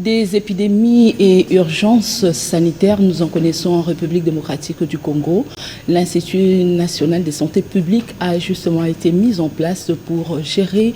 Des épidémies et urgences sanitaires, nous en connaissons en République démocratique du Congo. L'Institut national de santé publique a justement été mis en place pour gérer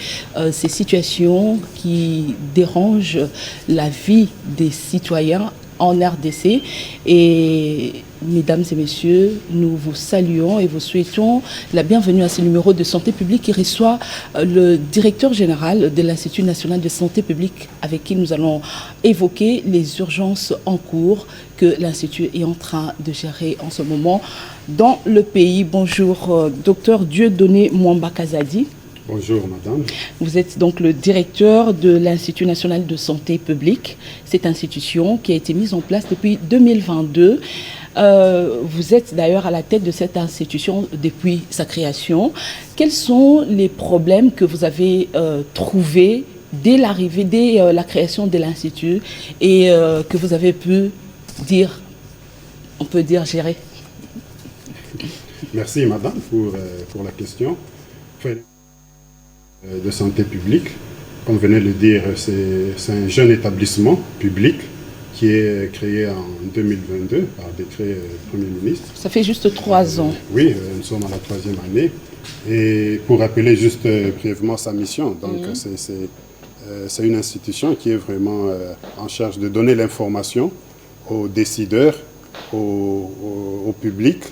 ces situations qui dérangent la vie des citoyens en RDC. Et mesdames et messieurs, nous vous saluons et vous souhaitons la bienvenue à ce numéro de santé publique qui reçoit le directeur général de l'Institut national de santé publique avec qui nous allons évoquer les urgences en cours que l'Institut est en train de gérer en ce moment dans le pays. Bonjour, docteur Dieudonné Mwamba-Kazadi. Bonjour madame. Vous êtes donc le directeur de l'Institut national de santé publique, cette institution qui a été mise en place depuis 2022. Vous êtes d'ailleurs à la tête de cette institution depuis sa création. Quels sont les problèmes que vous avez trouvés dès l'arrivée, dès la création de l'Institut et que vous avez pu dire, on peut dire, gérer? Merci madame pour la question. De santé publique, comme venez de le dire, c'est un jeune établissement public qui est créé en 2022 par décret du Premier ministre. Ça fait juste 3 ans. Oui, nous sommes à la 3e année. Et pour rappeler juste brièvement sa mission, donc c'est une institution qui est vraiment en charge de donner l'information aux décideurs, au public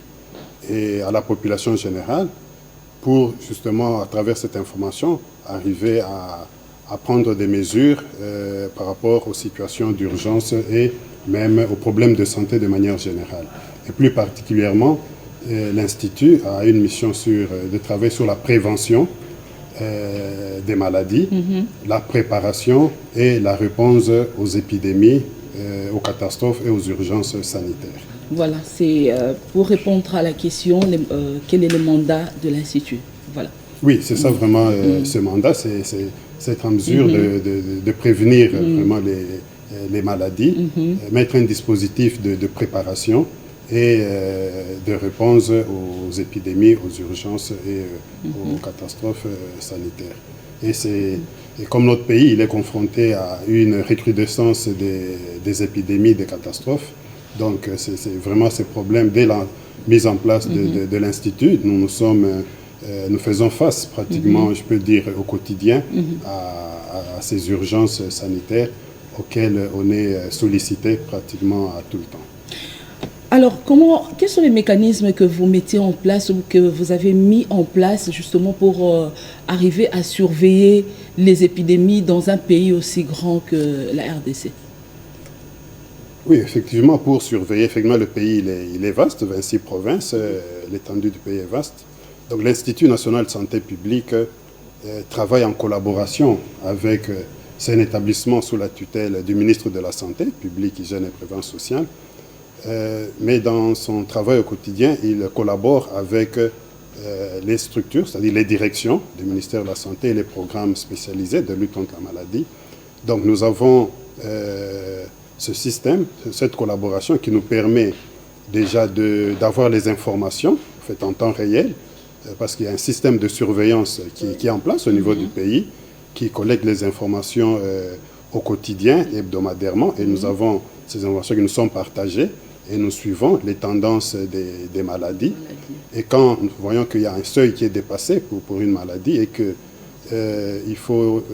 et à la population générale, pour justement, à travers cette information, arriver à prendre des mesures par rapport aux situations d'urgence et même aux problèmes de santé de manière générale. Et plus particulièrement, l'Institut a une mission de travailler sur la prévention des maladies, la préparation et la réponse aux épidémies, aux catastrophes et aux urgences sanitaires. Voilà, c'est pour répondre à la question, quel est le mandat de l'Institut? Voilà. Oui, c'est ça vraiment, ce mandat, c'est être en mesure de prévenir vraiment les maladies, mettre un dispositif de préparation et de réponse aux épidémies, aux urgences et aux catastrophes sanitaires. Et comme notre pays, il est confronté à une recrudescence des épidémies, des catastrophes. Donc, c'est vraiment ces problèmes. Dès la mise en place de l'Institut, nous faisons face pratiquement, je peux dire, au quotidien à ces urgences sanitaires auxquelles on est sollicité pratiquement à tout le temps. Alors, quels sont les mécanismes que vous mettez en place ou que vous avez mis en place justement pour arriver à surveiller les épidémies dans un pays aussi grand que la RDC? Oui, effectivement, pour surveiller, effectivement, le pays, il est vaste, 26 provinces, l'étendue du pays est vaste. Donc l'Institut national de santé publique travaille en collaboration avec, c'est un établissement sous la tutelle du ministre de la Santé publique, Hygiène et Prévention sociale. Mais dans son travail au quotidien, il collabore avec les structures, c'est-à-dire les directions du ministère de la Santé et les programmes spécialisés de lutte contre la maladie. Donc nous avons ce système, cette collaboration qui nous permet déjà d'avoir les informations en temps réel, parce qu'il y a un système de surveillance qui est en place au niveau du pays, qui collecte les informations au quotidien, hebdomadairement, et nous avons ces informations qui nous sont partagées, et nous suivons les tendances des maladies. Et quand nous voyons qu'il y a un seuil qui est dépassé pour une maladie et qu'il faut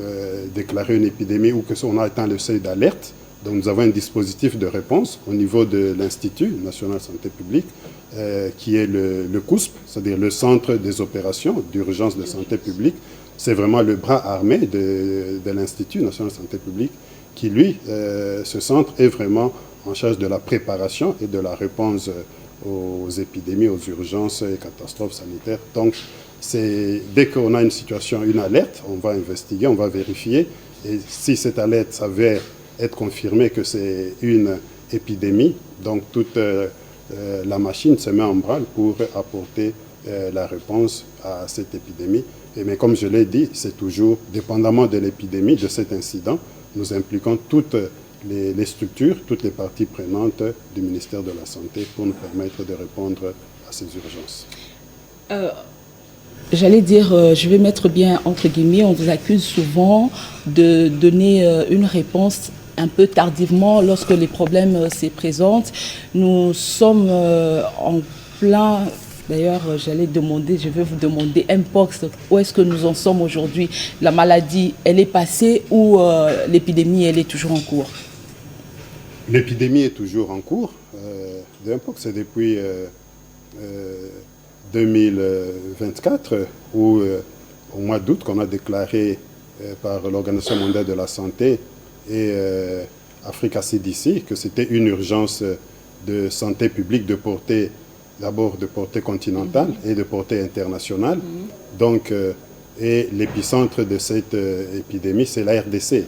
déclarer une épidémie ou qu'on a atteint le seuil d'alerte, donc nous avons un dispositif de réponse au niveau de l'Institut national de santé publique qui est le COUSP, c'est-à-dire le Centre des opérations d'urgence de santé publique. C'est vraiment le bras armé de l'Institut national de santé publique qui, lui, ce centre est vraiment en charge de la préparation et de la réponse aux épidémies, aux urgences et catastrophes sanitaires. Donc, dès qu'on a une situation, une alerte, on va investiguer, on va vérifier. Et si cette alerte s'avère être confirmée que c'est une épidémie, donc toute la machine se met en branle pour apporter la réponse à cette épidémie. Mais comme je l'ai dit, c'est toujours, dépendamment de l'épidémie, de cet incident, nous impliquons toutes les structures, toutes les parties prenantes du ministère de la Santé pour nous permettre de répondre à ces urgences. J'allais dire, je vais mettre bien entre guillemets, on vous accuse souvent de donner une réponse un peu tardivement lorsque les problèmes se présentent. Nous sommes en plein... D'ailleurs, je vais vous demander, Mpox, où est-ce que nous en sommes aujourd'hui? La maladie, elle est passée ou l'épidémie, elle est toujours en cours? L'épidémie est toujours en cours. De Mpox, c'est depuis 2024, où au mois d'août, qu'on a déclaré par l'Organisation mondiale de la santé et Africa CDC que c'était une urgence de santé publique de portée, d'abord de portée continentale et de portée internationale. Donc, et l'épicentre de cette épidémie, c'est la RDC.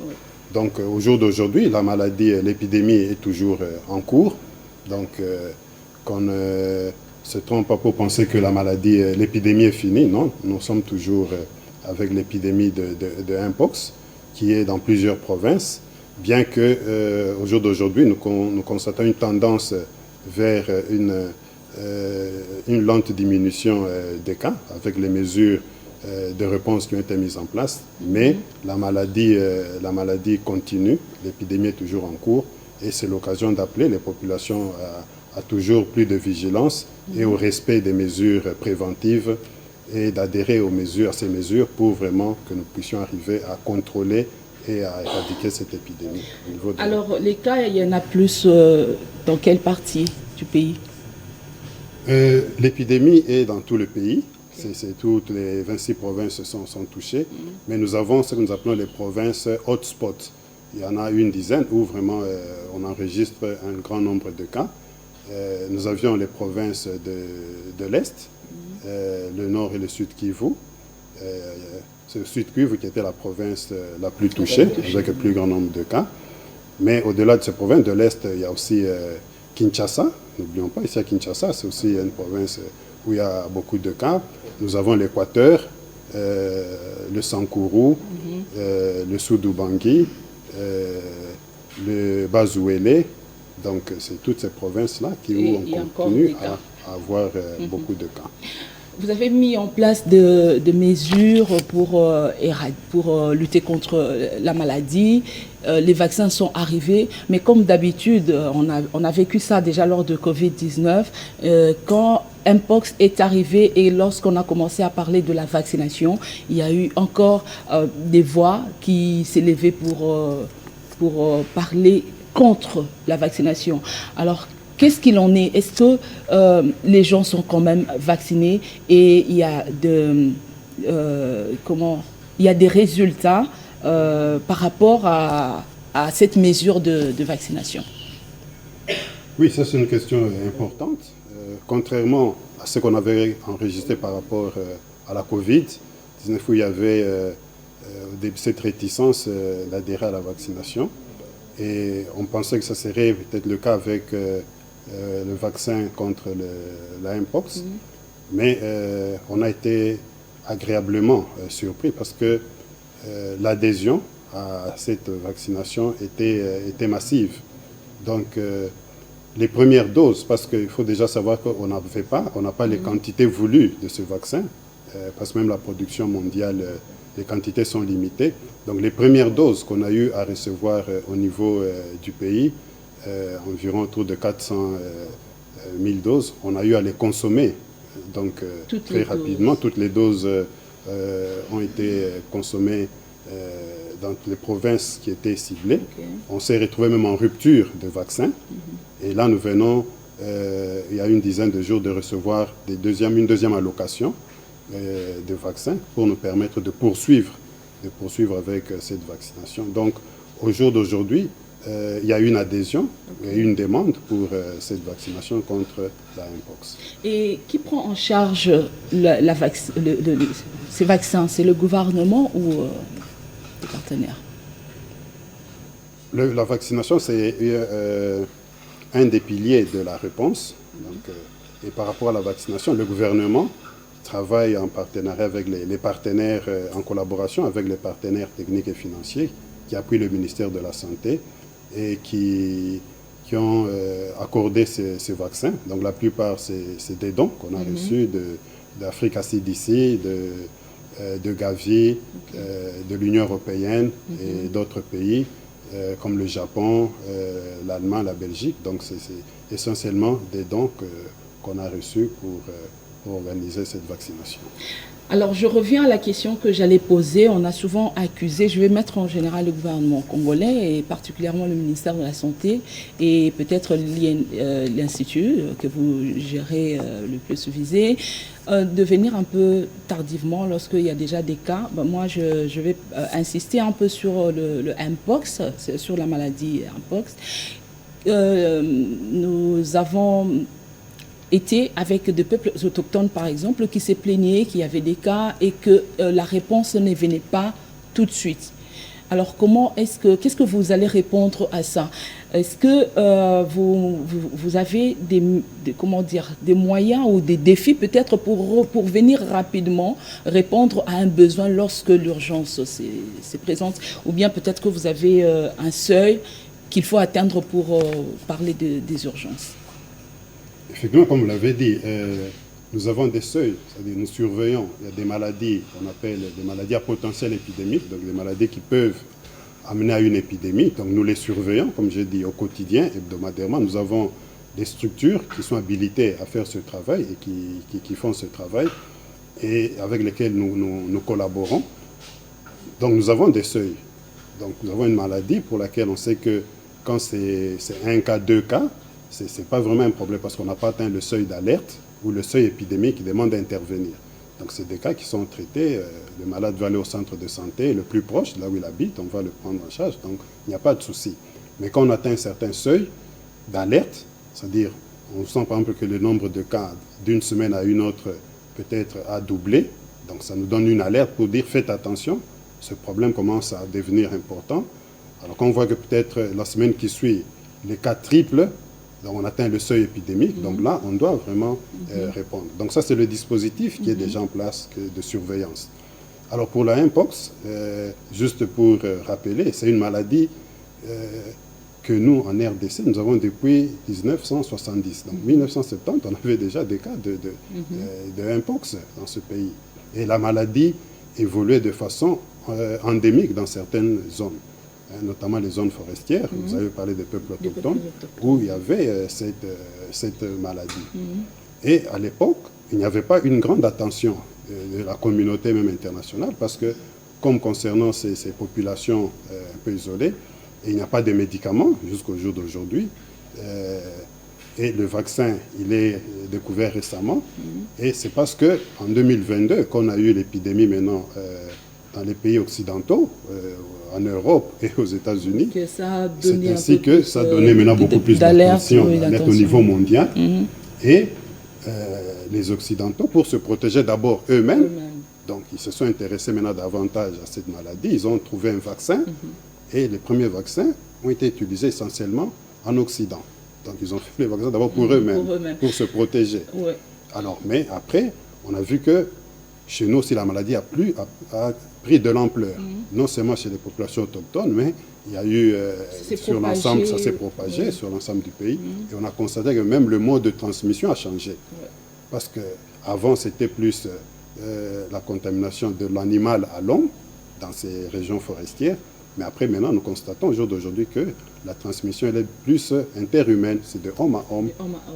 Donc, au jour d'aujourd'hui, la maladie, l'épidémie est toujours en cours. Donc, qu'on ne se trompe pas pour penser que la maladie, l'épidémie est finie. Non, nous sommes toujours avec l'épidémie de Mpox, qui est dans plusieurs provinces, bien que au jour d'aujourd'hui, nous constatons une tendance vers une lente diminution des cas, avec les mesures de réponse qui ont été mises en place, mais la maladie continue, l'épidémie est toujours en cours, et c'est l'occasion d'appeler les populations à toujours plus de vigilance et au respect des mesures préventives et d'adhérer à ces mesures pour vraiment que nous puissions arriver à contrôler et à éradiquer cette épidémie. Alors, les cas, il y en a plus dans quelle partie du pays? L'épidémie est dans tout le pays. Toutes les 26 provinces sont touchées, mais nous avons ce que nous appelons les provinces hotspots. Il y en a une dizaine où vraiment on enregistre un grand nombre de cas. Nous avions les provinces de l'Est, le Nord et le Sud Kivu. C'est le Sud Kivu qui était la province la plus touchée, avec le plus grand nombre de cas. Mais au-delà de ces provinces, de l'Est, il y a aussi Kinshasa. N'oublions pas, ici à Kinshasa, c'est aussi une province où il y a beaucoup de cas. Nous avons l'Équateur, le Sankuru, le Sud-Ubangi, le Bazouélé. Donc, c'est toutes ces provinces-là où on continue à avoir beaucoup de cas. Vous avez mis en place des mesures pour lutter contre la maladie. Les vaccins sont arrivés, mais comme d'habitude, on a vécu ça déjà lors de Covid-19. Quand Mpox est arrivé et lorsqu'on a commencé à parler de la vaccination, il y a eu encore des voix qui s'élevaient pour parler contre la vaccination. Alors, qu'est-ce qu'il en est? Est-ce que les gens sont quand même vaccinés et il y a des résultats par rapport à cette mesure de vaccination? Oui, ça c'est une question importante. Contrairement à ce qu'on avait enregistré par rapport à la Covid-19, où il y avait cette réticence d'adhérer à la vaccination. Et on pensait que ça serait peut-être le cas avec le vaccin contre la Mpox. Mais on a été agréablement surpris parce que l'adhésion à cette vaccination était massive. Donc, les premières doses, parce qu'il faut déjà savoir qu'on n'a pas les quantités voulues de ce vaccin, parce que même la production mondiale, les quantités sont limitées. Donc, les premières doses qu'on a eu à recevoir au niveau du pays, environ autour de 400 000 doses, on a eu à les consommer. Donc, très rapidement, toutes les doses ont été consommées dans les provinces qui étaient ciblées. On s'est retrouvé même en rupture de vaccins. Et là, nous venons, il y a une dizaine de jours, de recevoir une deuxième allocation de vaccins pour nous permettre de poursuivre avec cette vaccination. Donc, au jour d'aujourd'hui, il y a une adhésion et une demande pour cette vaccination contre la Mpox. Et qui prend en charge ces vaccins? C'est le gouvernement ou les partenaires? La vaccination, c'est un des piliers de la réponse. Donc, et par rapport à la vaccination, le gouvernement travaille en partenariat avec les partenaires, en collaboration avec les partenaires techniques et financiers qui appuient le ministère de la Santé et qui ont accordé ces vaccins. Donc la plupart, c'est des dons qu'on a reçus d'Africa CDC, de Gavi, de l'Union européenne et d'autres pays. comme le Japon, l'Allemagne, la Belgique. Donc c'est essentiellement des dons qu'on a reçus pour organiser cette vaccination. Alors, je reviens à la question que j'allais poser. On a souvent accusé, je vais mettre en général le gouvernement congolais et particulièrement le ministère de la Santé et peut-être l'Institut que vous gérez le plus visé, de venir un peu tardivement lorsqu'il y a déjà des cas. Ben, moi, je vais insister un peu sur le Mpox, sur la maladie Mpox. Nous avons été avec des peuples autochtones, par exemple, qui se plaignaient qu'il y avait des cas et que la réponse ne venait pas tout de suite. Alors, qu'est-ce que vous allez répondre à ça? Est-ce que vous avez des moyens ou des défis peut-être pour venir rapidement répondre à un besoin lorsque l'urgence se présente? Ou bien peut-être que vous avez un seuil qu'il faut atteindre pour parler des urgences? Effectivement, comme vous l'avez dit, nous avons des seuils, c'est-à-dire nous surveillons. Il y a des maladies qu'on appelle des maladies à potentiel épidémique, donc des maladies qui peuvent amener à une épidémie. Donc nous les surveillons, comme j'ai dit, au quotidien, hebdomadairement. Nous avons des structures qui sont habilitées à faire ce travail et qui font ce travail et avec lesquelles nous collaborons. Donc nous avons des seuils. Donc nous avons une maladie pour laquelle on sait que quand c'est un cas, deux cas, ce n'est pas vraiment un problème parce qu'on n'a pas atteint le seuil d'alerte ou le seuil épidémique qui demande d'intervenir. Donc c'est des cas qui sont traités, le malade va aller au centre de santé le plus proche, là où il habite, on va le prendre en charge, donc il n'y a pas de souci. Mais quand on atteint un certain seuil d'alerte, c'est-à-dire on sent par exemple que le nombre de cas d'une semaine à une autre peut-être a doublé, donc ça nous donne une alerte pour dire faites attention, ce problème commence à devenir important. Alors quand on voit que peut-être la semaine qui suit, les cas triplent, donc on atteint le seuil épidémique, donc là, on doit vraiment répondre. Donc ça, c'est le dispositif qui est déjà en place de surveillance. Alors pour la Mpox, juste pour rappeler, c'est une maladie que nous, en RDC, nous avons depuis 1970. Donc 1970, on avait déjà des cas de Mpox dans ce pays. Et la maladie évoluait de façon endémique dans certaines zones, notamment les zones forestières. Vous avez parlé des peuples autochtones, où il y avait cette maladie. Et à l'époque, il n'y avait pas une grande attention de la communauté même internationale, parce que, comme concernant ces populations un peu isolées, il n'y a pas de médicaments jusqu'au jour d'aujourd'hui. Et le vaccin, il est découvert récemment. Et c'est parce qu'en 2022, qu'on a eu l'épidémie maintenant dans les pays occidentaux, en Europe et aux États-Unis, c'est ainsi que ça a donné maintenant beaucoup plus d'attention au niveau mondial. Et les Occidentaux, pour se protéger d'abord eux-mêmes, donc ils se sont intéressés maintenant davantage à cette maladie, ils ont trouvé un vaccin, et les premiers vaccins ont été utilisés essentiellement en Occident. Donc ils ont fait les vaccins d'abord pour eux-mêmes, pour se protéger. Alors, mais après, on a vu que chez nous aussi la maladie a pris de l'ampleur, non seulement chez les populations autochtones, mais il y a eu sur l'ensemble, ça s'est propagé sur l'ensemble du pays, et on a constaté que même le mode de transmission a changé. Parce qu'avant, c'était plus la contamination de l'animal à l'homme dans ces régions forestières, mais après, maintenant, nous constatons au jour d'aujourd'hui que la transmission elle est plus interhumaine, c'est de homme à homme,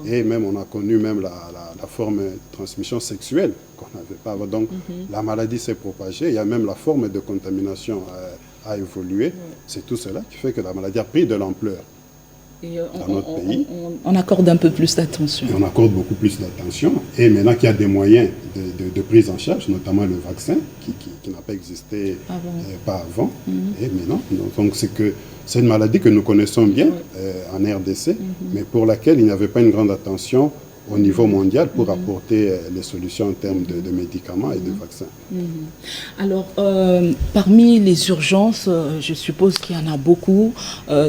et même on a connu même la forme de transmission sexuelle qu'on n'avait pas avant. Donc la maladie s'est propagée, il y a même la forme de contamination a évolué. C'est tout cela qui fait que la maladie a pris de l'ampleur dans notre pays. On accorde un peu plus d'attention. Et on accorde beaucoup plus d'attention. Et maintenant qu'il y a des moyens de prise en charge, notamment le vaccin, qui n'a pas existé pas avant. Et maintenant, donc c'est une maladie que nous connaissons bien en RDC, mais pour laquelle il n'y avait pas une grande attention au niveau mondial pour apporter les solutions en termes de médicaments et de vaccins. Alors, parmi les urgences, je suppose qu'il y en a beaucoup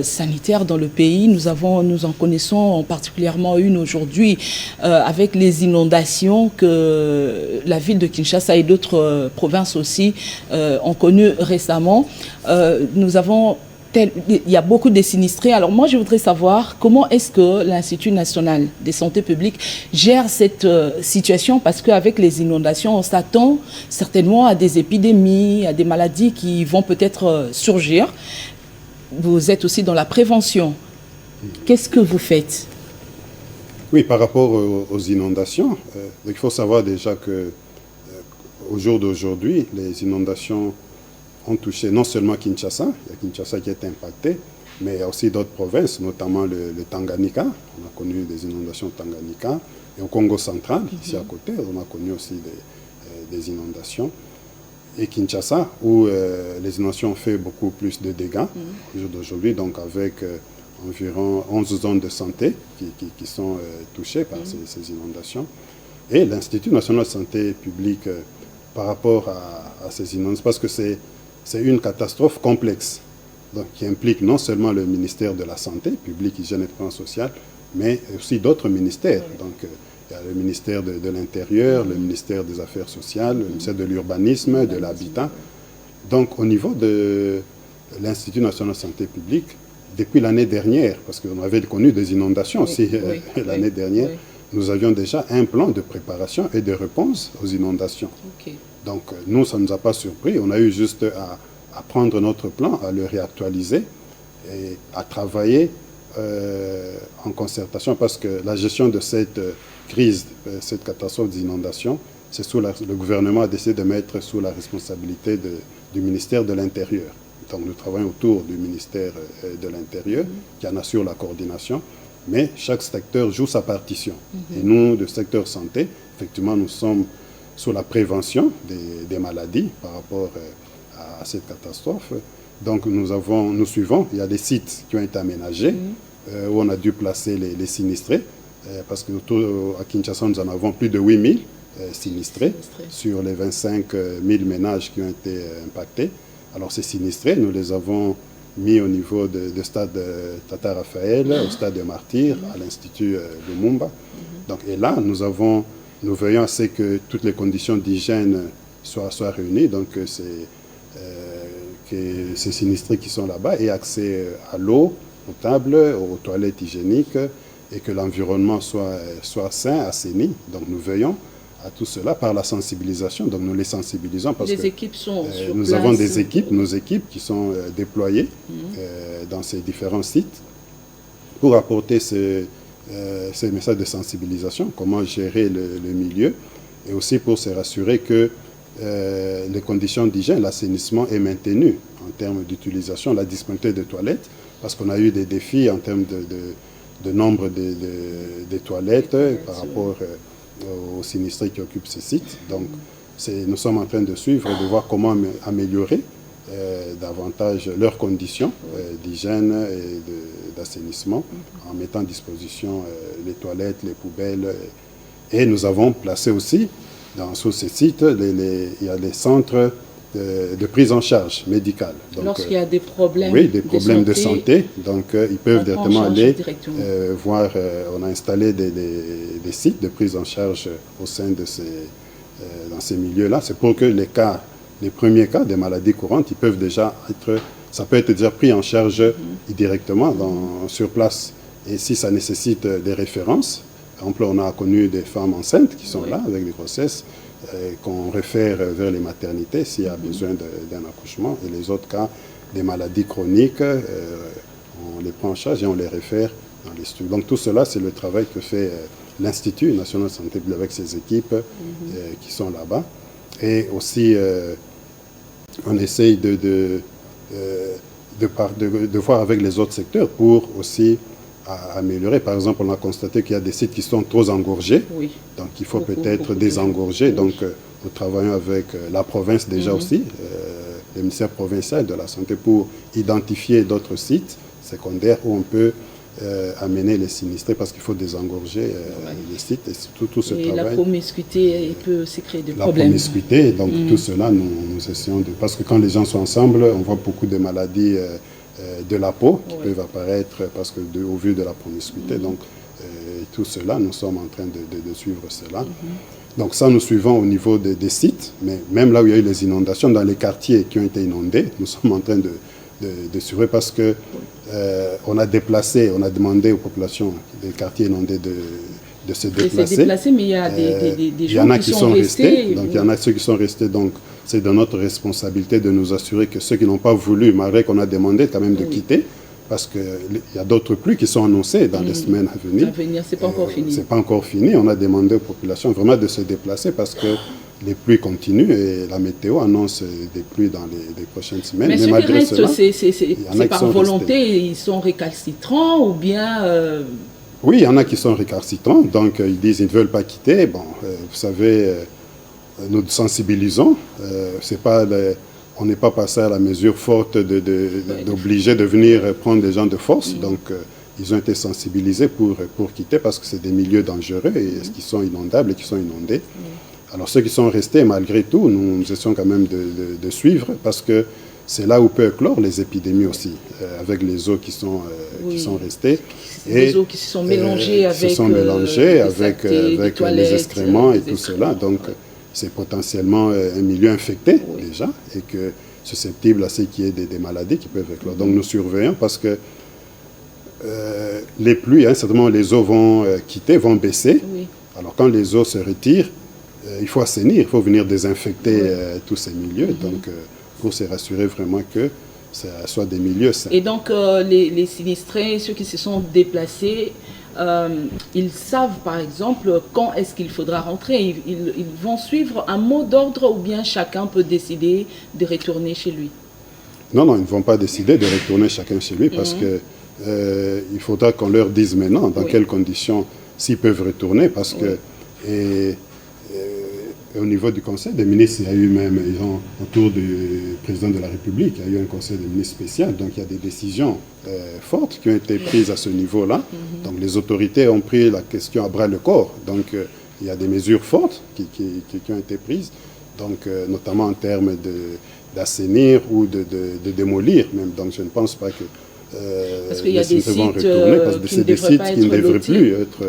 sanitaires dans le pays. Nous en connaissons particulièrement une aujourd'hui avec les inondations que la ville de Kinshasa et d'autres provinces aussi ont connues récemment. Il y a beaucoup de sinistrés. Alors moi, je voudrais savoir comment est-ce que l'Institut national de santé publique gère cette situation, parce qu'avec les inondations, on s'attend certainement à des épidémies, à des maladies qui vont peut-être surgir. vous êtes aussi dans la prévention. Qu'est-ce que vous faites? Oui, par rapport aux inondations, il faut savoir déjà que au jour d'aujourd'hui, les inondations ont touché non seulement Kinshasa, il y a Kinshasa qui est impacté, mais il y a aussi d'autres provinces, notamment le Tanganyika. On a connu des inondations au Tanganyika. Et au Congo central, ici à côté, on a connu aussi des inondations. Et Kinshasa, où les inondations ont fait beaucoup plus de dégâts au jour d'aujourd'hui, donc avec environ 11 zones de santé qui sont touchées par ces inondations. Et l'Institut national de santé publique, par rapport à ces inondations, parce que c'est une catastrophe complexe, donc, qui implique non seulement le ministère de la Santé publique, Hygiène et Prévention sociale, mais aussi d'autres ministères. Donc, il y a le ministère de l'Intérieur, le ministère des Affaires sociales, le ministère de l'Urbanisme, de l'Habitat. Donc, au niveau de l'Institut national de santé publique, depuis l'année dernière, parce qu'on avait connu des inondations aussi l'année dernière, nous avions déjà un plan de préparation et de réponse aux inondations. Donc, nous, ça ne nous a pas surpris. On a eu juste à prendre notre plan, à le réactualiser et à travailler en concertation, parce que la gestion de cette crise, cette catastrophe d'inondation, c'est le gouvernement a décidé de mettre sous la responsabilité du ministère de l'Intérieur. Donc nous travaillons autour du ministère de l'Intérieur qui en assure la coordination, mais chaque secteur joue sa partition. Et nous, le secteur santé, effectivement, nous sommes sous la prévention des maladies par rapport à cette catastrophe. Donc nous suivons, il y a des sites qui ont été aménagés où on a dû placer les sinistrés, parce qu'à Kinshasa, nous en avons plus de 8000 sinistrés sur les 25 000 ménages qui ont été impactés. Alors ces sinistrés, nous les avons mis au niveau de stade Tata Raphaël, au stade des Martyrs, à l'Institut de Mumba. Donc, et là, nous veillons à ce que toutes les conditions d'hygiène soient réunies, donc que ces sinistrés qui sont là-bas aient accès à l'eau potable, aux toilettes hygiéniques, et que l'environnement soit sain, assaini. Donc nous veillons à tout cela par la sensibilisation. Donc nous les sensibilisons parce que équipes sont sur nous place. avons des équipes, nos équipes qui sont déployées dans ces différents sites pour apporter ces messages de sensibilisation, comment gérer le milieu, et aussi pour se rassurer que les conditions d'hygiène, l'assainissement est maintenu en termes d'utilisation, la disponibilité de toilettes, parce qu'on a eu des défis en termes de nombre de toilettes par rapport aux sinistrés qui occupent ces sites. Donc nous sommes en train de suivre et de voir comment améliorer davantage leurs conditions d'hygiène et d'assainissement en mettant à disposition les toilettes, les poubelles. Et nous avons placé aussi sur ces sites, il y a des centres de prise en charge médicale. Lorsqu'il y a des problèmes, des problèmes de santé, donc ils peuvent directement aller voir. On a installé des sites de prise en charge au sein de dans ces milieux-là. C'est pour que les premiers cas des maladies courantes, ils peuvent déjà ça peut être déjà pris en charge directement sur place. Et si ça nécessite des références, par exemple, on a connu des femmes enceintes qui sont là avec des grossesses, qu'on réfère vers les maternités s'il y a besoin d'un accouchement. Et les autres cas, des maladies chroniques, on les prend en charge et on les réfère dans les structures. Donc tout cela, c'est le travail que fait l'Institut national de santé publique avec ses équipes qui sont là-bas. Et aussi, on essaye de voir avec les autres secteurs pour aussi améliorer. Par exemple, on a constaté qu'il y a des sites qui sont trop engorgés, donc il faut peut-être désengorger. Donc nous travaillons avec la province déjà aussi, le ministère provincial de la Santé, pour identifier d'autres sites secondaires où on peut amener les sinistrés, parce qu'il faut désengorger les sites, et tout ce travail. La promiscuité, il peut aussi créer des problèmes. La promiscuité, donc tout cela, nous essayons de... Parce que quand les gens sont ensemble, on voit beaucoup de maladies de la peau qui peuvent apparaître parce que au vu de la promiscuité. Donc tout cela, nous sommes en train de suivre cela. Donc ça, nous suivons au niveau des sites, mais même là où il y a eu les inondations, dans les quartiers qui ont été inondés, nous sommes en train de suivre, parce que on a demandé aux populations des quartiers inondés se déplacer. Mais il y a des gens qui sont restés. Donc, il y en a ceux qui sont restés. Donc, c'est de notre responsabilité de nous assurer que ceux qui n'ont pas voulu, malgré qu'on a demandé quand même de quitter, parce qu'il y a d'autres pluies qui sont annoncées dans les semaines à venir. C'est pas encore fini. C'est pas encore fini. On a demandé aux populations vraiment de se déplacer parce que les pluies continuent et la météo annonce des pluies dans les prochaines semaines. Mais ceux qui restent, c'est par volonté, ils sont récalcitrants ou bien... Oui, il y en a qui sont récalcitrants, donc ils disent qu'ils ne veulent pas quitter. Bon, vous savez, nous sensibilisons. On n'est pas passé à la mesure forte d'obliger de venir prendre des gens de force. Donc, ils ont été sensibilisés pour quitter parce que c'est des milieux dangereux et qui sont inondables et qui sont inondés. Alors, ceux qui sont restés, malgré tout, nous essayons quand même de suivre parce que c'est là où peut éclore les épidémies aussi, avec les eaux qui sont restées. Les eaux qui se sont mélangées avec les excréments et tout cela. Donc, c'est potentiellement un milieu infecté déjà et que susceptible à ce qu'il y ait des maladies qui peuvent éclore. Donc, nous surveillons parce que les pluies, certainement les eaux vont quitter, vont baisser. Alors, quand les eaux se retirent, il faut assainir, il faut venir désinfecter tous ces milieux, donc pour se rassurer vraiment que ce soit des milieux sains. Et donc les sinistrés, ceux qui se sont déplacés, ils savent par exemple quand est-ce qu'il faudra rentrer. Ils vont suivre un mot d'ordre ou bien chacun peut décider de retourner chez lui? Non, ils ne vont pas décider de retourner chacun chez lui parce que il faudra qu'on leur dise maintenant dans quelles conditions s'ils peuvent retourner parce que... au niveau du Conseil des ministres, il y a eu même, autour du président de la République, il y a eu un Conseil des ministres spécial, donc il y a des décisions fortes qui ont été prises à ce niveau-là. Donc les autorités ont pris la question à bras-le-corps. Donc il y a des mesures fortes qui ont été prises, donc notamment en termes d'assainir ou de démolir même. Donc je ne pense pas que parce qu'il y a des sites parce que c'est des sites qui ne devraient plus être...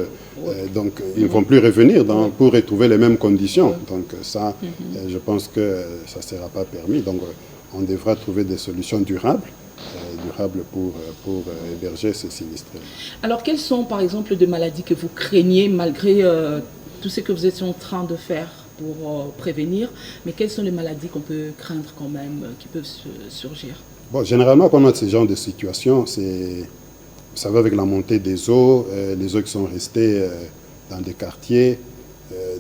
donc, ils ne vont plus revenir pour retrouver les mêmes conditions. Donc, ça, je pense que ça ne sera pas permis. Donc, on devra trouver des solutions durables pour héberger ces sinistrés. Alors, quelles sont, par exemple, des maladies que vous craignez malgré tout ce que vous êtes en train de faire pour prévenir? Mais quelles sont les maladies qu'on peut craindre quand même, qui peuvent surgir? Bon, généralement, quand on a ce genre de situation, ça va avec la montée des eaux, les eaux qui sont restées dans des quartiers,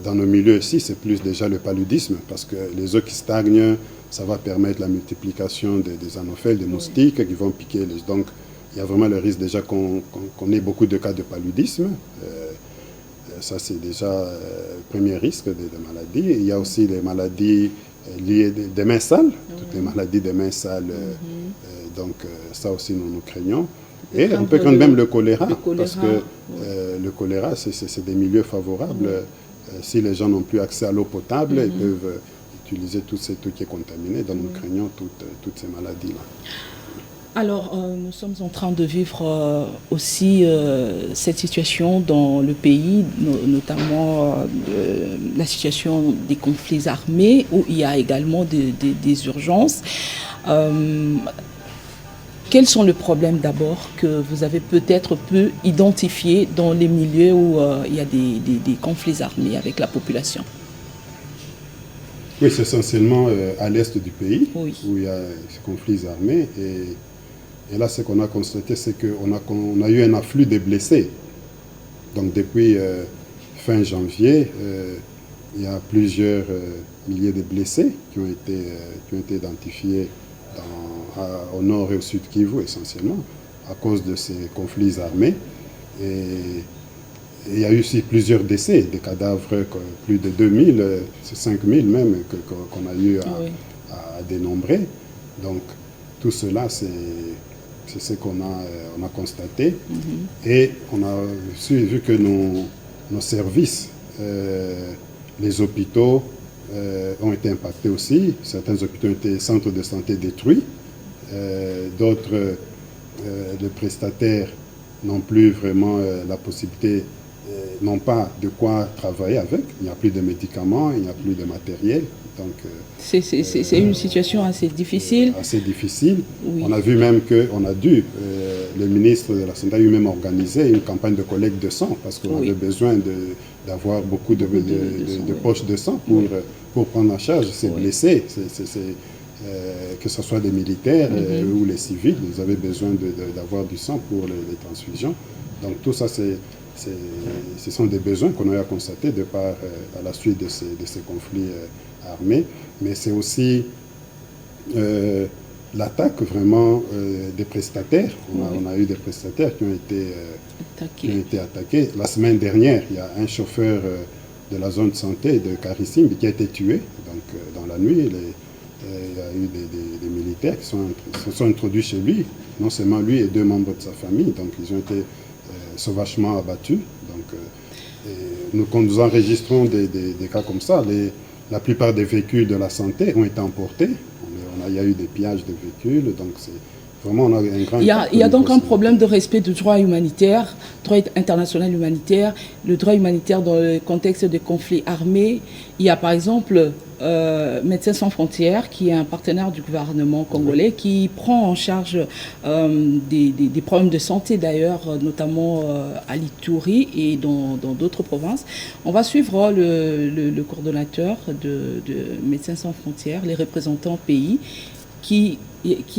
dans nos milieux ici, c'est plus déjà le paludisme, parce que les eaux qui stagnent, ça va permettre la multiplication des anophèles, des moustiques qui vont piquer. Donc, il y a vraiment le risque déjà qu'on ait beaucoup de cas de paludisme. Ça, c'est déjà le premier risque de maladies. Il y a aussi les maladies liées des mains sales, toutes les maladies des mains sales. Donc, ça aussi, nous craignons. Et on peut craindre même le choléra, parce que le choléra, c'est des milieux favorables. Si les gens n'ont plus accès à l'eau potable, ils peuvent utiliser tout qui est contaminé. Donc, nous craignons toutes ces maladies-là. Alors, nous sommes en train de vivre aussi cette situation dans le pays, notamment la situation des conflits armés, où il y a également des urgences. Quels sont les problèmes d'abord que vous avez peut-être pu identifier dans les milieux où il y a des conflits armés avec la population? Oui, c'est essentiellement à l'est du pays où il y a ces conflits armés. Et là, ce qu'on a constaté, c'est qu'on a eu un afflux de blessés. Donc depuis fin janvier, il y a plusieurs milliers de blessés qui ont été identifiés au nord et au sud Kivu essentiellement, à cause de ces conflits armés. Et il y a eu aussi plusieurs décès, des cadavres, plus de 2000, c'est 5000 même qu'on a eu à dénombrer. Donc tout cela, c'est ce qu'on a constaté. Et on a aussi vu que nos services, les hôpitaux, ont été impactés aussi. Certains hôpitaux ont été centres de santé détruits. D'autres, les prestataires n'ont plus vraiment la possibilité n'ont pas de quoi travailler avec. Il n'y a plus de médicaments, il n'y a plus de matériel. Donc, c'est une situation assez difficile. Assez difficile. Oui. On a vu même qu'on a dû, le ministre de la Santé a eu même organisé une campagne de collecte de sang parce qu'on avait besoin d'avoir beaucoup de poches de sang pour prendre en charge ces blessés. Que ce soit des militaires ou les civils, ils avaient besoin d'avoir du sang pour les transfusions. Donc tout ça, ce sont des besoins qu'on a constatés de par à la suite de ces conflits armés, mais c'est aussi l'attaque vraiment des prestataires. On a eu des prestataires qui ont été attaqués. La semaine dernière, il y a un chauffeur de la zone de santé de Karissimbi qui a été tué. Donc dans la nuit, il y a eu des militaires qui se sont introduits chez lui, non seulement lui et 2 membres de sa famille, donc ils ont été sauvagement abattus. Donc, quand nous enregistrons des cas comme ça, la plupart des véhicules de la santé ont été emportés. Il y a eu des pillages de véhicules, donc c'est vraiment on a un grand... Il y a donc un problème de respect du droit humanitaire, droit international humanitaire, le droit humanitaire dans le contexte de conflits armés. Il y a par exemple Médecins sans frontières, qui est un partenaire du gouvernement congolais, qui prend en charge des problèmes de santé d'ailleurs, notamment à l'Ituri et dans d'autres provinces. On va suivre le coordonnateur de Médecins sans frontières, les représentants pays, qui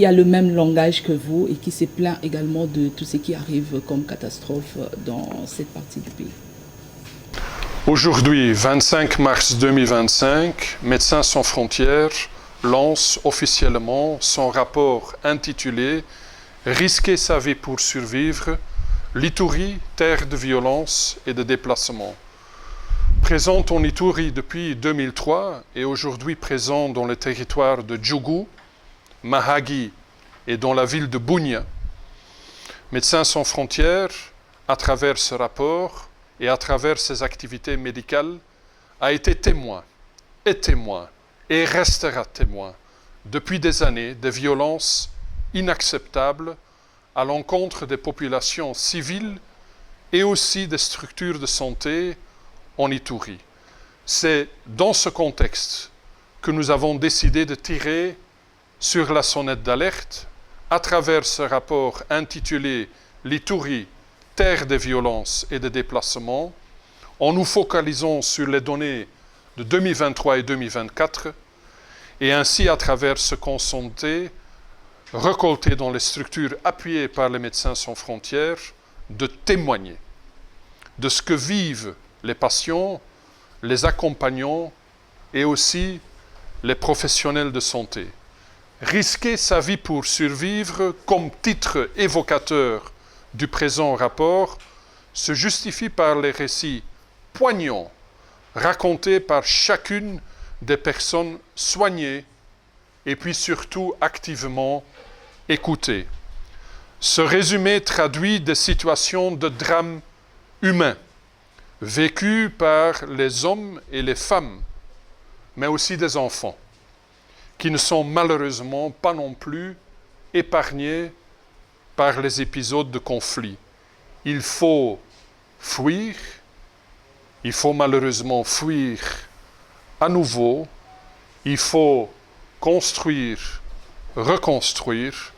a le même langage que vous et qui se plaint également de tout ce qui arrive comme catastrophe dans cette partie du pays. Aujourd'hui, 25 mars 2025, Médecins sans frontières lance officiellement son rapport intitulé « Risquer sa vie pour survivre, l'Ituri, terre de violence et de déplacement ». Présent en Ituri depuis 2003 et aujourd'hui présent dans le territoire de Djougou, Mahagi et dans la ville de Bunia, Médecins sans frontières, à travers ce rapport et à travers ses activités médicales, a été témoin et restera témoin depuis des années de violences inacceptables à l'encontre des populations civiles et aussi des structures de santé en Ituri. C'est dans ce contexte que nous avons décidé de tirer sur la sonnette d'alerte à travers ce rapport intitulé « L'Ituri, terre de violence et de déplacement », en nous focalisant sur les données de 2023 et 2024, et ainsi à travers ce consenté récolté dans les structures appuyées par les Médecins sans frontières, de témoigner de ce que vivent les patients, les accompagnants et aussi les professionnels de santé. Risquer sa vie pour survivre, comme titre évocateur du présent rapport, se justifie par les récits poignants racontés par chacune des personnes soignées et puis surtout activement écoutées. Ce résumé traduit des situations de drame humain vécues par les hommes et les femmes, mais aussi des enfants, qui ne sont malheureusement pas non plus épargnés par les épisodes de conflit. Il faut fuir, il faut malheureusement fuir à nouveau, il faut construire, reconstruire,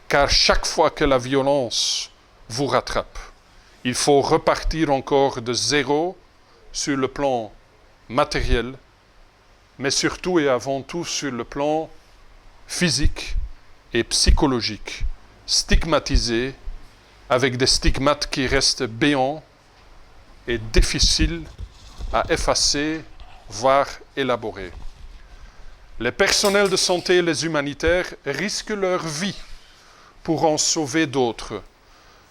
car chaque fois que la violence vous rattrape, il faut repartir encore de zéro sur le plan matériel, mais surtout et avant tout sur le plan physique et psychologique, stigmatisé, avec des stigmates qui restent béants et difficiles à effacer, voire élaborer. Les personnels de santé et les humanitaires risquent leur vie pour en sauver d'autres.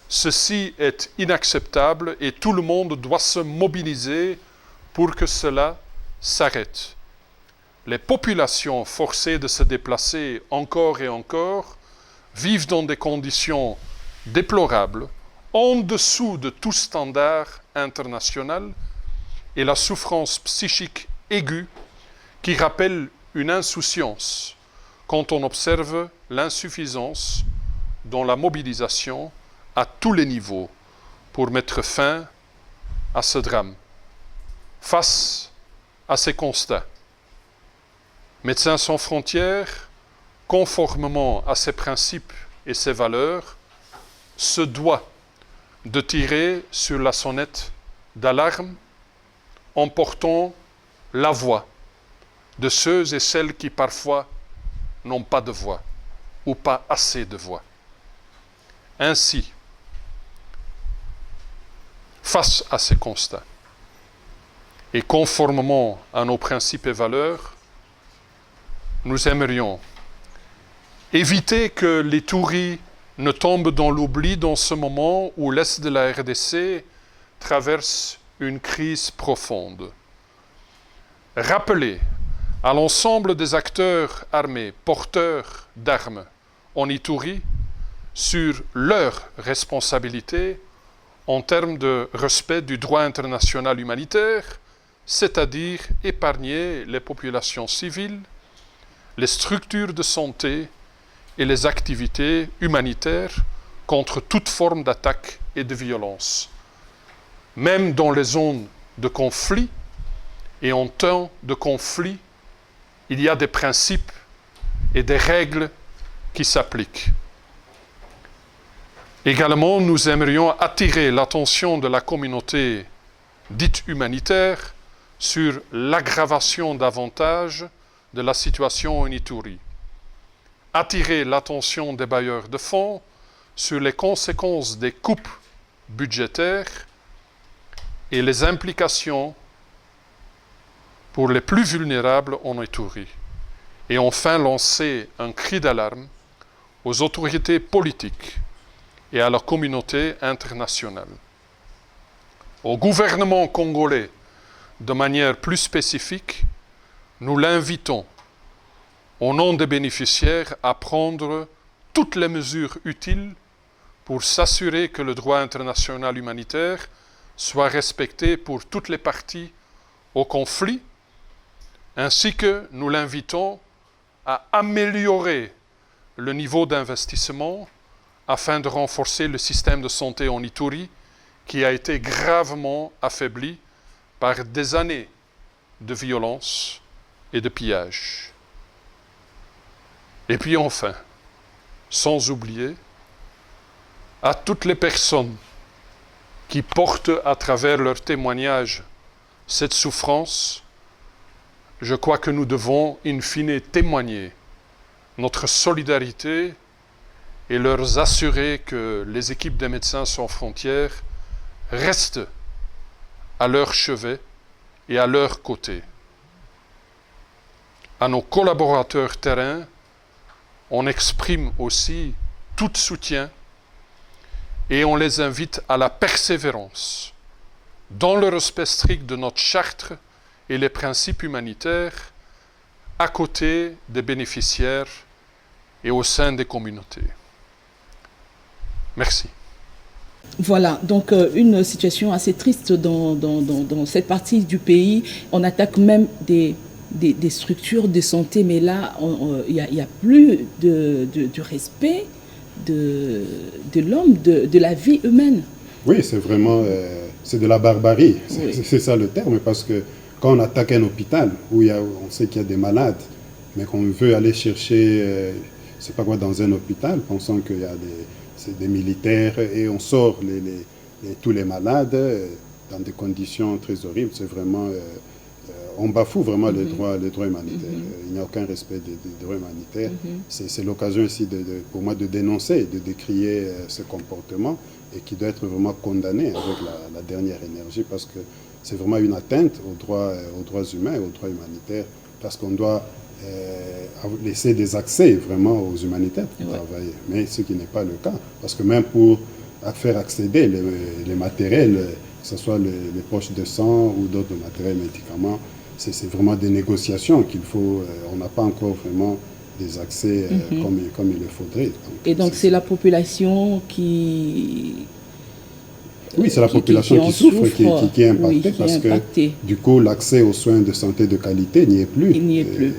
Ceci est inacceptable et tout le monde doit se mobiliser pour que cela s'arrête. Les populations forcées de se déplacer encore et encore vivent dans des conditions déplorables, en dessous de tout standard international, et la souffrance psychique aiguë qui rappelle une insouciance quand on observe l'insuffisance dans la mobilisation à tous les niveaux pour mettre fin à ce drame, face à ces constats. Médecins sans frontières, conformément à ses principes et ses valeurs, se doit de tirer sur la sonnette d'alarme en portant la voix de ceux et celles qui parfois n'ont pas de voix ou pas assez de voix. Ainsi, face à ces constats et conformément à nos principes et valeurs, nous aimerions éviter que l'Ituri ne tombe dans l'oubli dans ce moment où l'Est de la RDC traverse une crise profonde. Rappeler à l'ensemble des acteurs armés, porteurs d'armes en Ituri, sur leur responsabilité en termes de respect du droit international humanitaire, c'est-à-dire épargner les populations civiles, les structures de santé et les activités humanitaires contre toute forme d'attaque et de violence. Même dans les zones de conflit et en temps de conflit, il y a des principes et des règles qui s'appliquent. Également, nous aimerions attirer l'attention de la communauté dite humanitaire sur l'aggravation davantage de la situation en Ituri. Attirer l'attention des bailleurs de fonds sur les conséquences des coupes budgétaires et les implications pour les plus vulnérables en Ituri. Et enfin, lancer un cri d'alarme aux autorités politiques et à la communauté internationale. Au gouvernement congolais, de manière plus spécifique, nous l'invitons, au nom des bénéficiaires, à prendre toutes les mesures utiles pour s'assurer que le droit international humanitaire soit respecté pour toutes les parties au conflit, ainsi que nous l'invitons à améliorer le niveau d'investissement afin de renforcer le système de santé en Ituri qui a été gravement affaibli par des années de violence et de pillage. Et puis enfin, sans oublier, à toutes les personnes qui portent à travers leur témoignage cette souffrance, je crois que nous devons in fine témoigner notre solidarité et leur assurer que les équipes des Médecins sans frontières restent à leur chevet et à leur côté. À nos collaborateurs terrain, on exprime aussi tout soutien et on les invite à la persévérance dans le respect strict de notre charte et les principes humanitaires à côté des bénéficiaires et au sein des communautés. Merci. Voilà, donc une situation assez triste dans cette partie du pays. On attaque même des structures de santé, mais là, il n'y a plus du respect de l'homme, de la vie humaine. Oui, c'est vraiment c'est de la barbarie. C'est ça le terme, parce que quand on attaque un hôpital où on sait qu'il y a des malades, mais qu'on veut aller chercher, c'est pas quoi, dans un hôpital, pensant qu'il y a des militaires et on sort tous les malades dans des conditions très horribles, c'est vraiment... on bafoue vraiment les droits humanitaires. Il n'y a aucun respect des droits humanitaires. C'est l'occasion ici pour moi de dénoncer, de décrier ce comportement et qui doit être vraiment condamné avec la dernière énergie, parce que c'est vraiment une atteinte aux droits humains et aux droits humanitaires, parce qu'on doit laisser des accès vraiment aux humanitaires pour travailler. Mais ce qui n'est pas le cas, parce que même pour faire accéder les matériels, que ce soit les poches de sang ou d'autres matériels, médicaments, c'est vraiment des négociations qu'il faut. On n'a pas encore vraiment des accès comme il le faudrait. Et donc c'est la population qui... Oui, c'est la population qui souffre, qui est impactée, parce que du coup, l'accès aux soins de santé de qualité n'y est plus. Il n'y est plus.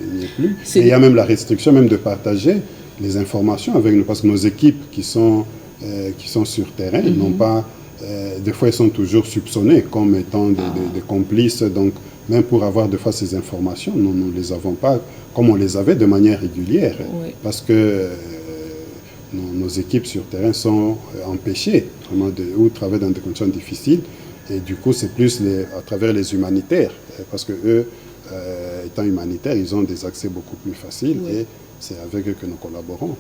Et il y a même la restriction même de partager les informations avec nous, parce que nos équipes qui sont sur terrain n'ont pas des fois ils sont toujours soupçonnés comme étant des complices. Donc même pour avoir des fois ces informations, nous ne les avons pas comme on les avait de manière régulière. Oui. Parce que nos équipes sur terrain sont empêchées vraiment ou travaillent dans des conditions difficiles. Et du coup, c'est plus à travers les humanitaires. Parce que eux, étant humanitaires, ils ont des accès beaucoup plus faciles. Oui. Et c'est avec eux que nous collaborons.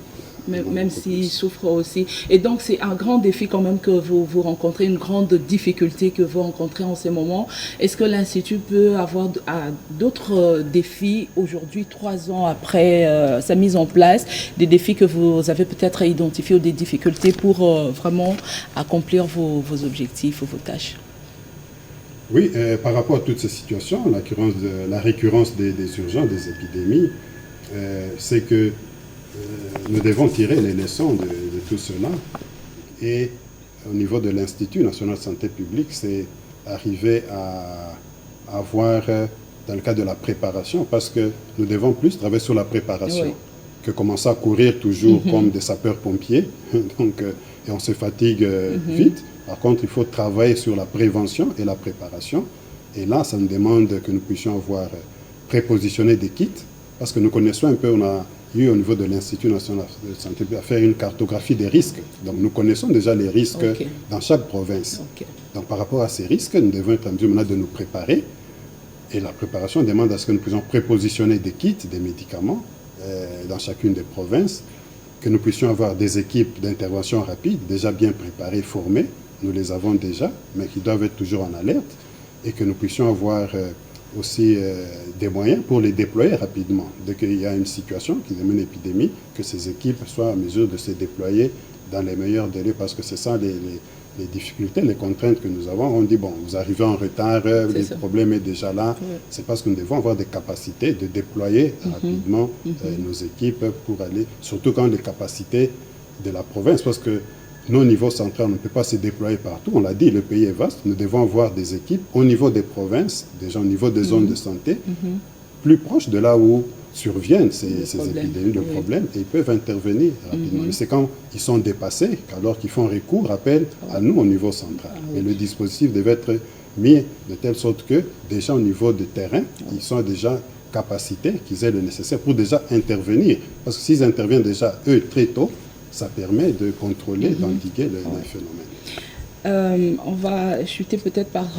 Même s'ils souffrent aussi. Et donc, c'est un grand défi quand même que vous rencontrez, une grande difficulté que vous rencontrez en ce moment. Est-ce que l'Institut peut avoir d'autres défis aujourd'hui, 3 ans après sa mise en place, des défis que vous avez peut-être identifiés ou des difficultés pour vraiment accomplir vos objectifs ou vos tâches? Oui, par rapport à toutes ces situations, la récurrence des urgences, des épidémies, c'est que nous devons tirer les leçons de tout cela. Et au niveau de l'Institut national de santé publique, c'est arriver à avoir, dans le cadre de la préparation, parce que nous devons plus travailler sur la préparation, oui, que commencer à courir toujours comme des sapeurs-pompiers. Donc, et on se fatigue vite. Par contre, il faut travailler sur la prévention et la préparation. Et là, ça nous demande que nous puissions avoir prépositionné des kits, parce que nous connaissons un peu, on a eu au niveau de l'Institut national de santé à faire une cartographie des risques. Donc nous connaissons déjà les risques dans chaque province. Donc par rapport à ces risques, nous devons être en mesure maintenant de nous préparer. Et la préparation demande à ce que nous puissions prépositionner des kits, des médicaments dans chacune des provinces, que nous puissions avoir des équipes d'intervention rapide déjà bien préparées, formées. Nous les avons déjà, mais qui doivent être toujours en alerte. Et que nous puissions avoir aussi des moyens pour les déployer rapidement. Dès qu'il y a une situation qui demande une épidémie, que ces équipes soient en mesure de se déployer dans les meilleurs délais, parce que c'est ça les difficultés, les contraintes que nous avons. On dit, bon, vous arrivez en retard, le problème est déjà là. Oui. C'est parce que nous devons avoir des capacités de déployer rapidement nos équipes pour aller, surtout quand les capacités de la province, parce que nous, au niveau central, on ne peut pas se déployer partout. On l'a dit, le pays est vaste. Nous devons avoir des équipes au niveau des provinces, déjà au niveau des zones de santé, plus proches de là où surviennent ces épidémies, le problème, et ils peuvent intervenir rapidement. Mais c'est quand ils sont dépassés, alors qu'ils font recours, appel à nous au niveau central. Et le dispositif devait être mis de telle sorte que, déjà au niveau du terrain, ils sont déjà capacités, qu'ils aient le nécessaire pour déjà intervenir. Parce que s'ils interviennent déjà, eux, très tôt, ça permet de contrôler, d'endiguer le phénomène. On va chuter peut-être par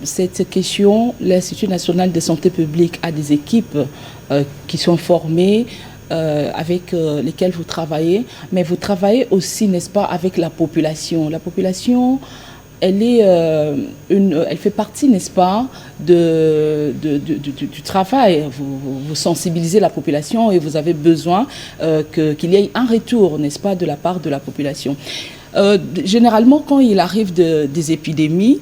cette question. L'Institut national de santé publique a des équipes qui sont formées, avec lesquelles vous travaillez, mais vous travaillez aussi, n'est-ce pas, avec la population. La population, elle fait partie, n'est-ce pas, du travail. Vous sensibilisez la population et vous avez besoin qu'il y ait un retour, n'est-ce pas, de la part de la population. Généralement, quand il arrive des épidémies,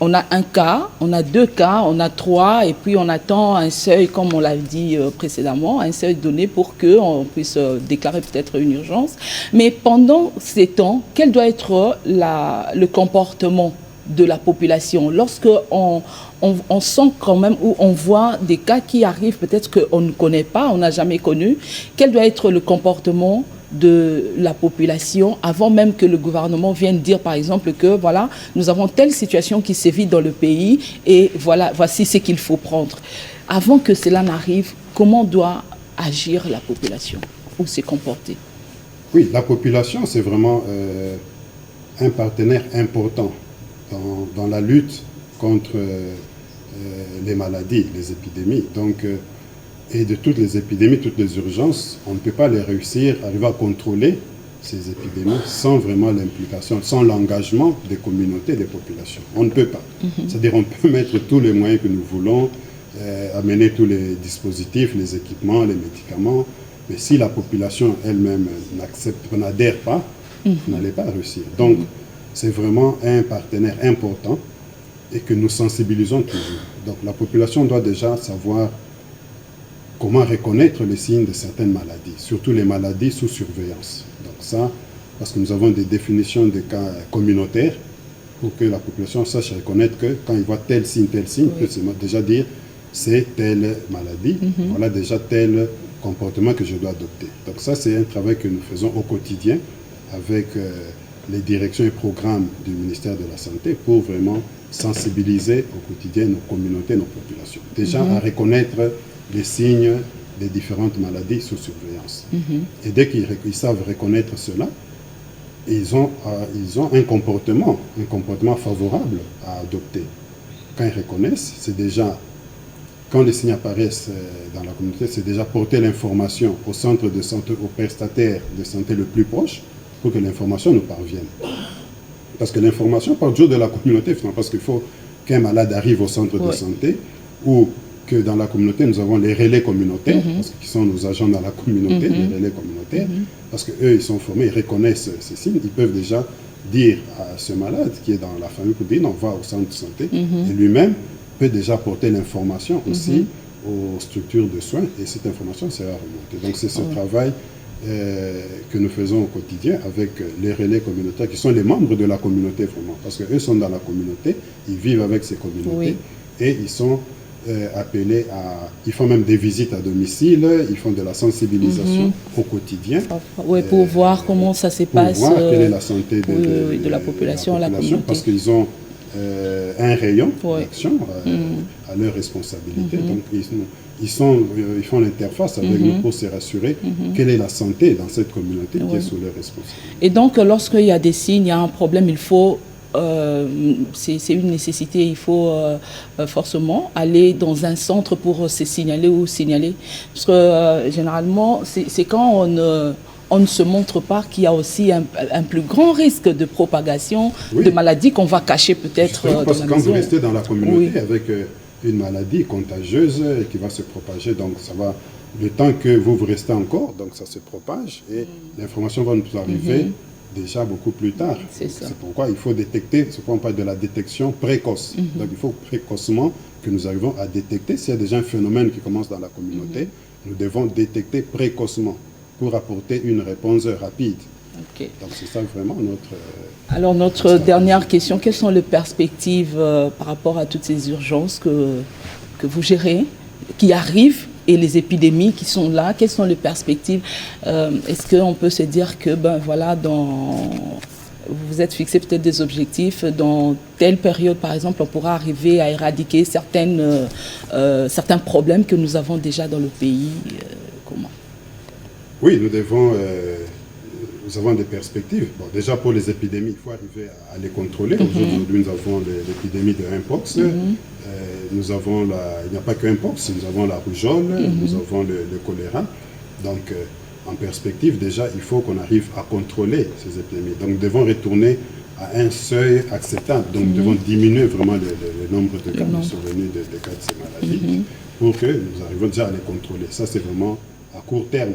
on a un cas, on a 2 cas, on a 3, et puis on attend un seuil, comme on l'a dit précédemment, un seuil donné pour qu'on puisse déclarer peut-être une urgence. Mais pendant ces temps, quel doit être le comportement de la population lorsque on sent quand même, ou on voit des cas qui arrivent peut-être qu'on ne connaît pas, on n'a jamais connu, quel doit être le comportement de la population avant même que le gouvernement vienne dire par exemple que voilà, nous avons telle situation qui sévit dans le pays et voilà, voici ce qu'il faut prendre. Avant que cela n'arrive, comment doit agir la population ou se comporter? Oui, la population, c'est vraiment un partenaire important dans la lutte contre les maladies, les épidémies. Donc, et de toutes les épidémies, toutes les urgences, on ne peut pas les réussir, arriver à contrôler ces épidémies sans vraiment l'implication, sans l'engagement des communautés, des populations. On ne peut pas. C'est-à-dire on peut mettre tous les moyens que nous voulons, amener tous les dispositifs, les équipements, les médicaments, mais si la population elle-même n'accepte, n'adhère pas, vous n'allez pas réussir. Donc, c'est vraiment un partenaire important et que nous sensibilisons toujours. Donc, la population doit déjà savoir comment reconnaître les signes de certaines maladies, surtout les maladies sous surveillance. Donc ça, parce que nous avons des définitions de cas communautaires pour que la population sache reconnaître que quand il voit tel signe, peut déjà dire c'est telle maladie, voilà déjà tel comportement que je dois adopter. Donc ça, c'est un travail que nous faisons au quotidien avec les directions et programmes du ministère de la Santé pour vraiment sensibiliser au quotidien nos communautés, nos populations. Déjà à reconnaître les signes des différentes maladies sous surveillance. Et dès qu'ils savent reconnaître cela, ils ont un comportement favorable à adopter. Quand ils reconnaissent, c'est déjà, quand les signes apparaissent dans la communauté, c'est déjà porter l'information au centre de santé, au prestataire de santé le plus proche, pour que l'information nous parvienne. Parce que l'information part toujours de la communauté, parce qu'il faut qu'un malade arrive au centre de santé, ou que dans la communauté, nous avons les relais communautaires, parce qu'ils sont nos agents dans la communauté, les relais communautaires, parce qu'eux, ils sont formés, ils reconnaissent ces signes, ils peuvent déjà dire à ce malade qui est dans la famille, pour dire, on va au centre de santé, et lui-même peut déjà porter l'information aussi aux structures de soins, et cette information sera remontée. Donc c'est ce travail que nous faisons au quotidien avec les relais communautaires qui sont les membres de la communauté vraiment, parce qu'eux sont dans la communauté, ils vivent avec ces communautés et ils sont appelés à... Ils font même des visites à domicile, ils font de la sensibilisation au quotidien. Oui, pour voir comment ça se passe. Pour voir quelle est la santé de la population, à la communauté. Parce qu'ils ont un rayon d'action à leur responsabilité. Donc ils font l'interface avec nous pour se rassurer quelle est la santé dans cette communauté qui est sous leur responsabilité. Et donc lorsqu'il y a des signes, il y a un problème, il faut, c'est une nécessité, il faut forcément aller dans un centre pour se signaler ou signaler. Parce que généralement, c'est quand on ne se montre pas qu'il y a aussi un plus grand risque de propagation de maladies qu'on va cacher peut-être dans la maison. Parce que quand vous restez dans la communauté avec une maladie contagieuse qui va se propager, donc ça va, le temps que vous restez encore, donc ça se propage et l'information va nous arriver déjà beaucoup plus tard. C'est pourquoi il faut détecter, c'est pourquoi on parle de la détection précoce. Donc il faut précocement que nous arrivons à détecter s'il y a déjà un phénomène qui commence dans la communauté, nous devons détecter précocement pour apporter une réponse rapide. Donc c'est ça vraiment notre... Alors notre dernière question, quelles sont les perspectives par rapport à toutes ces urgences que vous gérez, qui arrivent, et les épidémies qui sont là, quelles sont les perspectives? Est-ce qu'on peut se dire que voilà, vous êtes fixé peut-être des objectifs, dans telle période par exemple, on pourra arriver à éradiquer certains problèmes que nous avons déjà dans le pays? Comment? Oui, nous avons des perspectives. Bon, déjà pour les épidémies, il faut arriver à les contrôler. Aujourd'hui, nous avons l'épidémie de Mpox. Nous avons il n'y a pas que Mpox, nous avons la rougeole, nous avons le choléra. Donc, en perspective, déjà, il faut qu'on arrive à contrôler ces épidémies. Donc, nous devons retourner à un seuil acceptable. Donc, nous devons diminuer vraiment le nombre de cas qui sont venus de cas de ces maladies pour que nous arrivions déjà à les contrôler. Ça, c'est vraiment à court terme.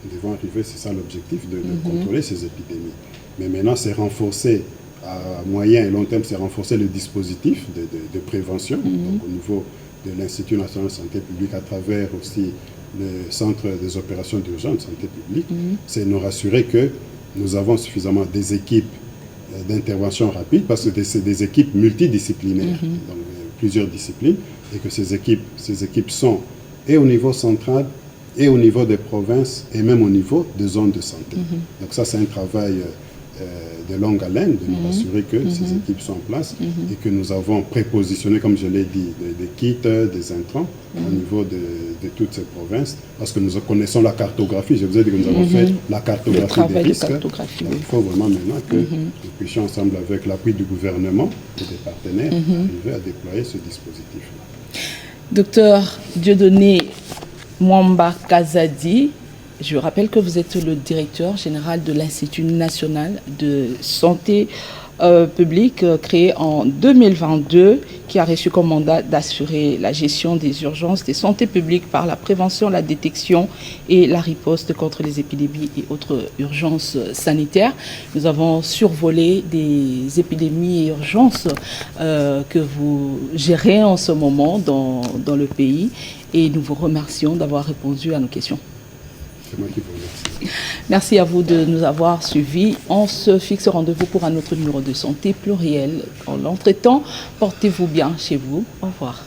Nous devons arriver, c'est ça l'objectif, de contrôler ces épidémies. Mais maintenant, c'est renforcer, à moyen et long terme, c'est renforcer le dispositif de prévention, donc au niveau de l'Institut national de santé publique, à travers aussi le centre des opérations d'urgence de santé publique, c'est nous rassurer que nous avons suffisamment des équipes d'intervention rapide, parce que c'est des équipes multidisciplinaires, donc plusieurs disciplines, et que ces équipes sont et au niveau central, et au niveau des provinces, et même au niveau des zones de santé. Donc ça, c'est un travail de longue haleine, de nous rassurer que ces équipes sont en place et que nous avons prépositionné, comme je l'ai dit, des kits, des intrants au niveau de toutes ces provinces, parce que nous connaissons la cartographie. Je vous ai dit que nous avons fait la cartographie des risques. Donc, il faut vraiment maintenant que nous puissions, ensemble avec l'appui du gouvernement et des partenaires, arriver à déployer ce dispositif-là. Docteur Dieudonné Mwamba Kazadi, je rappelle que vous êtes le directeur général de l'Institut national de santé publique créé en 2022, qui a reçu comme mandat d'assurer la gestion des urgences de santé publique par la prévention, la détection et la riposte contre les épidémies et autres urgences sanitaires. Nous avons survolé des épidémies et urgences que vous gérez en ce moment dans le pays, et nous vous remercions d'avoir répondu à nos questions. C'est moi qui vous remercie. Merci à vous de nous avoir suivis. On se fixe rendez-vous pour un autre numéro de santé pluriel. En l'entretemps, portez-vous bien chez vous. Au revoir.